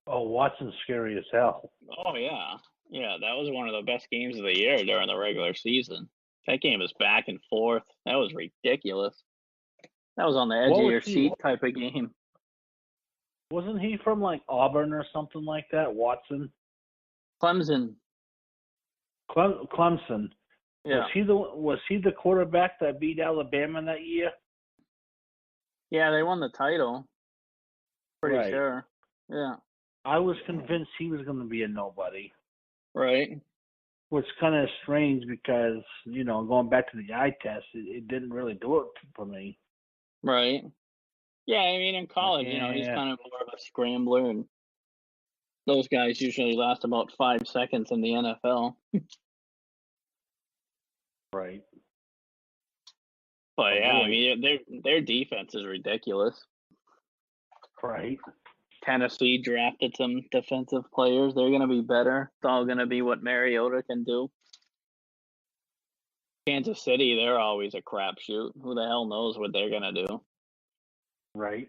Oh, Watson's scary as hell. Oh, yeah. Yeah, that was one of the best games of the year during the regular season. That game was back and forth. That was ridiculous. That was on the edge of your seat type of game. Wasn't he from like Auburn or something like that, Watson? Clemson. Clemson. Yeah. Was he the quarterback that beat Alabama that year? Yeah, they won the title. Pretty sure. Yeah. I was convinced he was going to be a nobody. Right. Which kind of strange because, you know, going back to the eye test, it didn't really do it for me. Right. Yeah, I mean, in college, you know, he's kind of more of a scrambler, and those guys usually last about 5 seconds in the NFL. Right. But yeah, I mean, their defense is ridiculous. Right. Tennessee drafted some defensive players. They're going to be better. It's all going to be what Mariota can do. Kansas City, they're always a crapshoot. Who the hell knows what they're going to do? Right.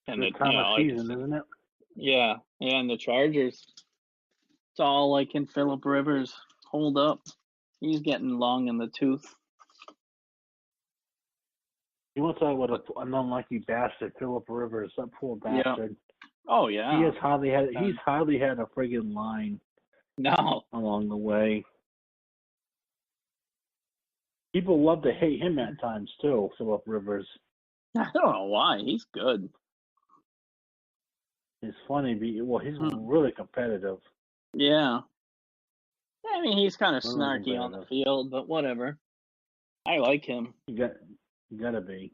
And Good time of season, isn't it? Yeah, and the Chargers. It's all like in Phillip Rivers. Hold up. He's getting long in the tooth. You want to talk about an unlucky bastard, Phillip Rivers, that poor bastard. Oh yeah. He's hardly had a friggin' line. No. Along the way. People love to hate him at times too, Phillip Rivers. I don't know why. He's good. It's funny. He's really competitive. Yeah. I mean, he's kind of snarky on the field, but whatever. I like him. You gotta be.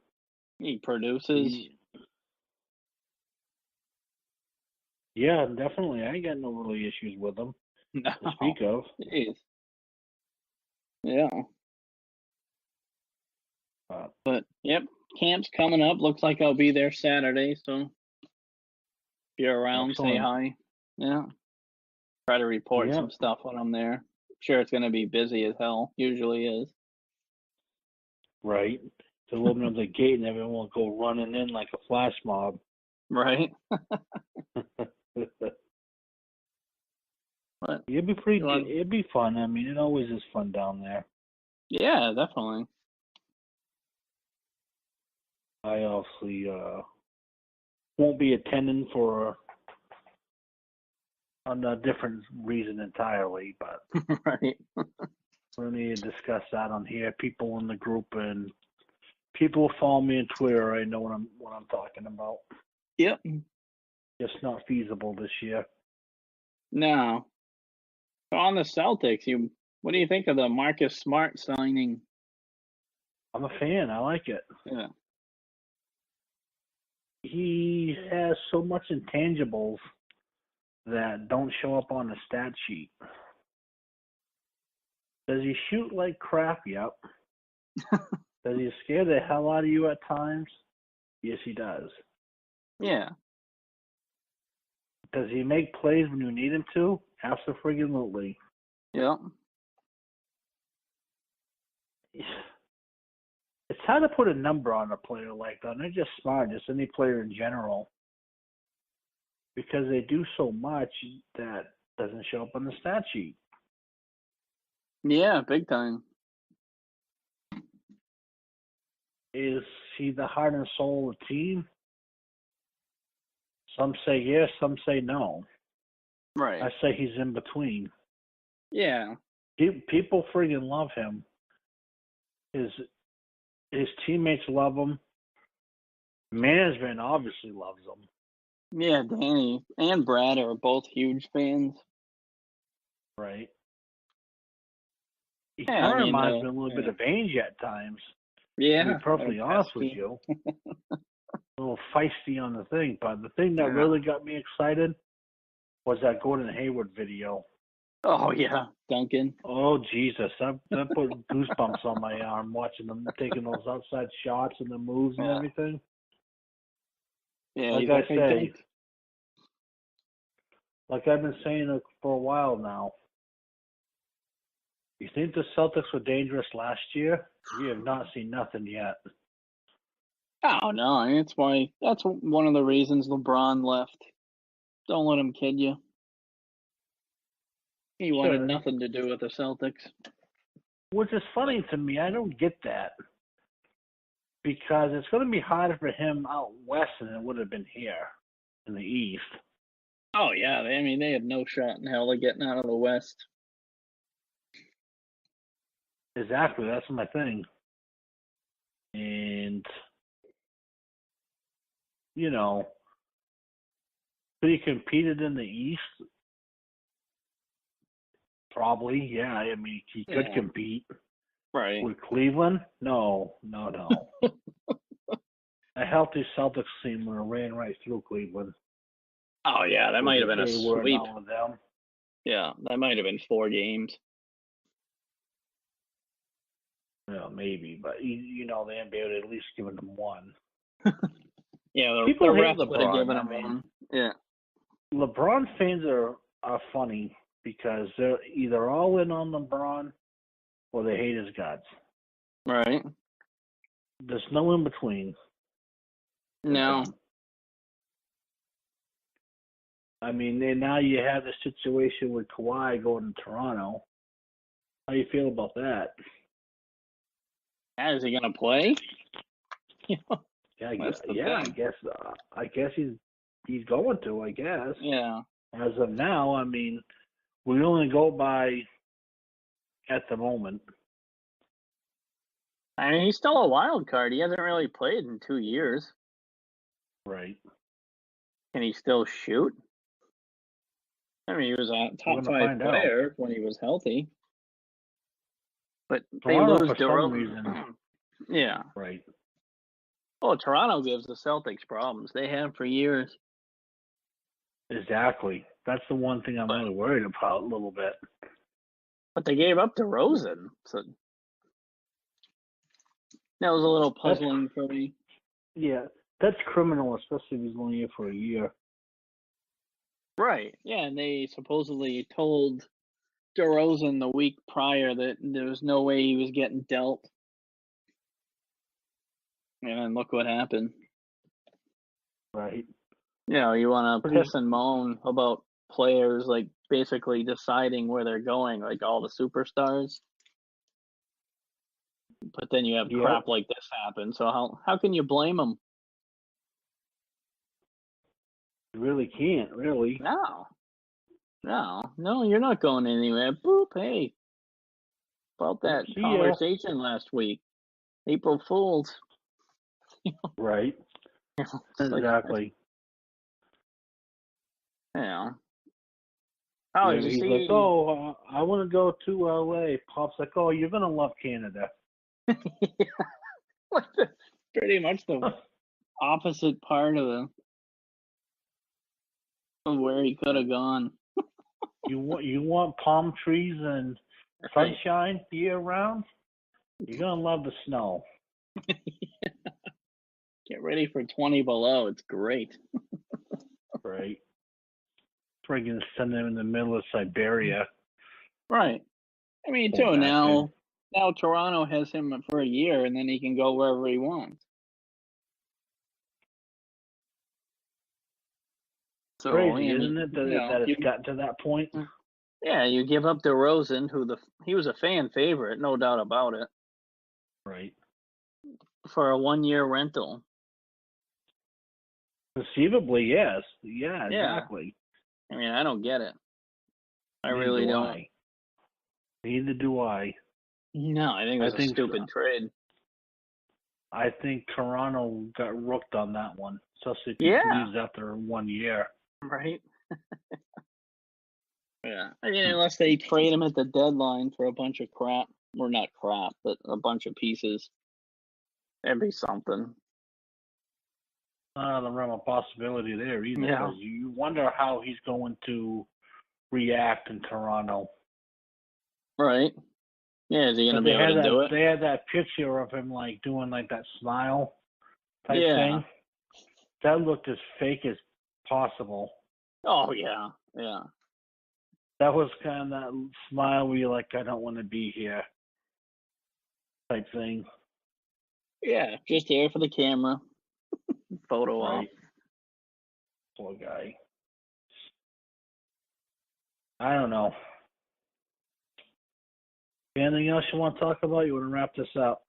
He produces. Yeah, definitely. I ain't got no really issues with him to speak of. Jeez. Yeah. But, yep, camp's coming up. Looks like I'll be there Saturday, so if you're around, excellent. say hi. Yeah. Try to report some stuff when I'm there. Sure, it's going to be busy as hell. Usually is. Right. To open up the gate and everyone will go running in like a flash mob. Right. But it'd be it'd be fun. I mean, it always is fun down there. Yeah, definitely. I obviously won't be attending on a different reason entirely, but right. we need to discuss that on here. People in the group and people who follow me on Twitter, I know what I'm talking about. Yep. It's not feasible this year. No. So on the Celtics, what do you think of the Marcus Smart signing? I'm a fan. I like it. Yeah. He has so much intangibles that don't show up on the stat sheet. Does he shoot like crap? Yep. Does he scare the hell out of you at times? Yes, he does. Yeah. Does he make plays when you need him to? Absolutely. Yep. It's hard to put a number on a player like that. Not just Smart, just any player in general. Because they do so much that doesn't show up on the stat sheet. Yeah, big time. Is he the heart and soul of the team? Some say yes, some say no. Right. I say he's in between. Yeah. People friggin' love him. His teammates love him. Management obviously loves him. Yeah, Danny and Brad are both huge fans. Right. He kind of reminds me a little bit of Ainge at times. Yeah. To be perfectly honest with you. A little feisty on the thing. But the thing that really got me excited was that Gordon Hayward video. Oh, yeah. Duncan. Oh, Jesus. That put goosebumps on my arm watching them taking those outside shots and the moves and everything. Yeah, like I say, like I've been saying for a while now, you think the Celtics were dangerous last year? We have not seen nothing yet. Oh, no. I mean, that's one of the reasons LeBron left. Don't let him kid you. He wanted nothing to do with the Celtics. Which is funny to me. I don't get that. Because it's going to be harder for him out west than it would have been here in the East. Oh, yeah. They had no shot in hell of getting out of the West. Exactly. That's my thing. And, you know, but he competed in the East. Probably, yeah. I mean, he could compete. Right. With Cleveland? No. A healthy Celtics team would have ran right through Cleveland. Oh, yeah. That might have been a sweep. With them. Yeah, that might have been 4 games. Yeah, maybe. But, you know, the NBA would have at least given them one. Yeah, the refs would have given them one. Yeah. LeBron fans are funny because they're either all in on LeBron or they hate his guts. Right. There's no in between. No. I mean, and now you have the situation with Kawhi going to Toronto. How do you feel about that? Yeah, is he gonna play? Yeah, I That's guess. the Yeah, thing. I guess he's going to. I guess. Yeah. As of now, I mean, we only go by at the moment. I mean, he's still a wild card. He hasn't really played in 2 years. Right. Can he still shoot? I mean, he was a We're top gonna 5 find out. player when he was healthy. But they Toronto, lose for some DeRozan. reason. Yeah. Right. Oh, Toronto gives the Celtics problems. They have for years. Exactly. That's the one thing I'm really worried about a little bit. But they gave up DeRozan. So that was a little puzzling for me. Yeah, that's criminal, especially if he's only here for a year. Right. Yeah, and they supposedly told DeRozan the week prior that there was no way he was getting dealt. And then look what happened. Right. You know, you want to Pretty. piss and moan about players like basically deciding where they're going, like all the superstars. But then you have Yep. crap like this happen. So how can you blame them? You really can't, really. No, you're not going anywhere. Boop, hey. About that See ya. conversation last week. April Fools. Right. Exactly. You know. Oh, Yeah, did you he's see? like, oh, I want to go to LA. Pop's like, oh, you're gonna love Canada. Pretty much the opposite part of where he could have gone. You want palm trees and sunshine year round? You're gonna love the snow. Get ready for 20 below. It's great. Right. Friggin' send them in the middle of Siberia. Right. I mean, Poor too, bastard. now Toronto has him for a year, and then he can go wherever he wants. So, Crazy, I isn't mean, it, you know, that it's gotten to that point? yeah, you give up DeRozan, he was a fan favorite, no doubt about it, Right. for a 1-year rental. Conceivably, yes. Yeah, Yeah. exactly. I mean, I don't get it. I Neither really do don't. I. Neither do I. No, I think it was a stupid trade. I think Toronto got rooked on that one, especially if he Yeah. leaves after 1 year. Right? Yeah. I mean, unless they trade him at the deadline for a bunch of crap. Or not crap, but a bunch of pieces. That'd be something. Not out of the realm of possibility there either, Yeah. because you wonder how he's going to react in Toronto. Right. Yeah, is he going to be able to do it? They had that picture of him like doing like that smile type Yeah. thing. That looked as fake as possible. Oh, yeah. Yeah. That was kind of that smile where you're like, I don't want to be here type thing. Yeah, just here for the camera. Photo op. Right. Poor guy. I don't know. Anything else you want to talk about? You want to wrap this up?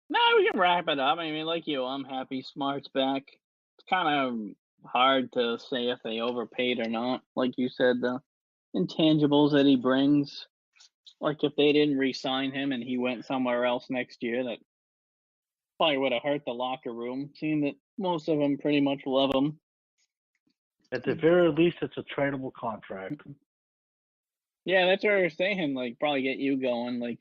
No, we can wrap it up. I mean, like you, I'm happy Smart's back. It's kind of hard to say if they overpaid or not. Like you said, the intangibles that he brings. Like if they didn't re-sign him and he went somewhere else next year, that probably would have hurt the locker room. Seeing that most of them pretty much love him. At the very least, it's a tradable contract. Yeah, that's what I was saying. Like, probably get you going. Like,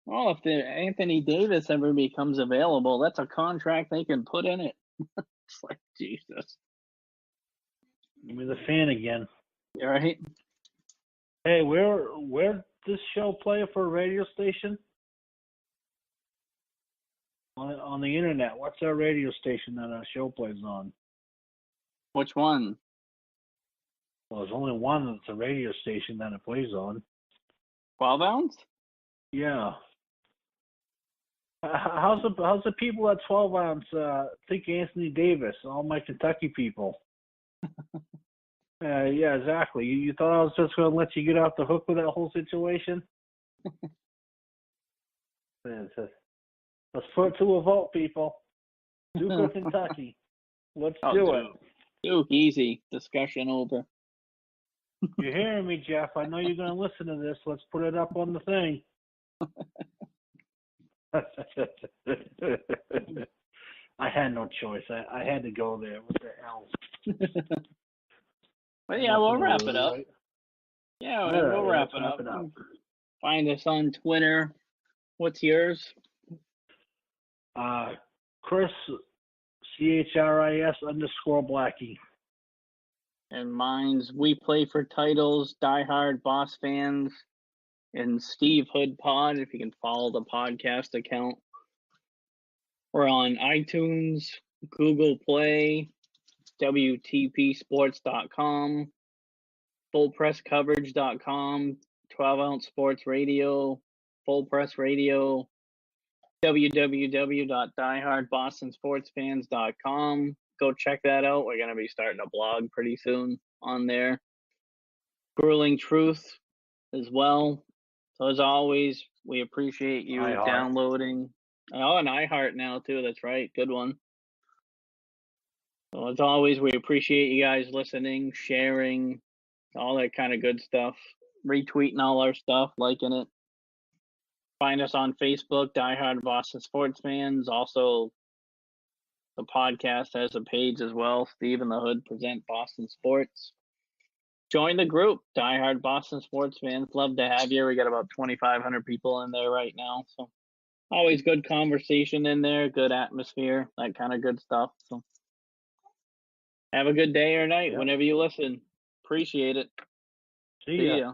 oh, if the Anthony Davis ever becomes available, that's a contract they can put in it. It's like, Jesus. Give me the fan again. You all right? Hey, where this show play for a radio station? On the internet. What's our radio station that our show plays on? Which one? Well, there's only one that's a radio station that it plays on. 12 ounce? Yeah. How's the people at 12 ounce think Anthony Davis? All my Kentucky people. Yeah, exactly. You thought I was just going to let you get off the hook with that whole situation? Let's put it to a vote, people. Duke or Kentucky? Let's do it. Duke, easy. Discussion over. You're hearing me, Jeff. I know you're going to listen to this. Let's put it up on the thing. I had no choice. I had to go there. What the hell? But yeah, we'll wrap it up. Right? Yeah, we'll wrap it up. Find us on Twitter. What's yours? Chris, CHRIS_Blackie. And mine's We Play for Titles, Diehard Boss Fans, and Steve Hood Pod, if you can follow the podcast account. We're on iTunes, Google Play, WTPsports.com, FullPressCoverage.com, 12-Ounce Sports Radio, Full Press Radio, www.diehardbostonsportsfans.com. Go check that out. We're going to be starting a blog pretty soon on there. Grueling Truth as well. So as always, we appreciate you downloading. Oh, and iHeart now too. That's right. Good one. So as always, we appreciate you guys listening, sharing, all that kind of good stuff. Retweeting all our stuff, liking it. Find us on Facebook, Diehard Boston Sports Fans. Also, the podcast has a page as well. Steve and the Hood present Boston Sports. Join the group, Diehard Boston Sports Fans. Love to have you. We got about 2,500 people in there right now. So always good conversation in there, good atmosphere, that kind of good stuff. So have a good day or night whenever you listen. Appreciate it. See ya.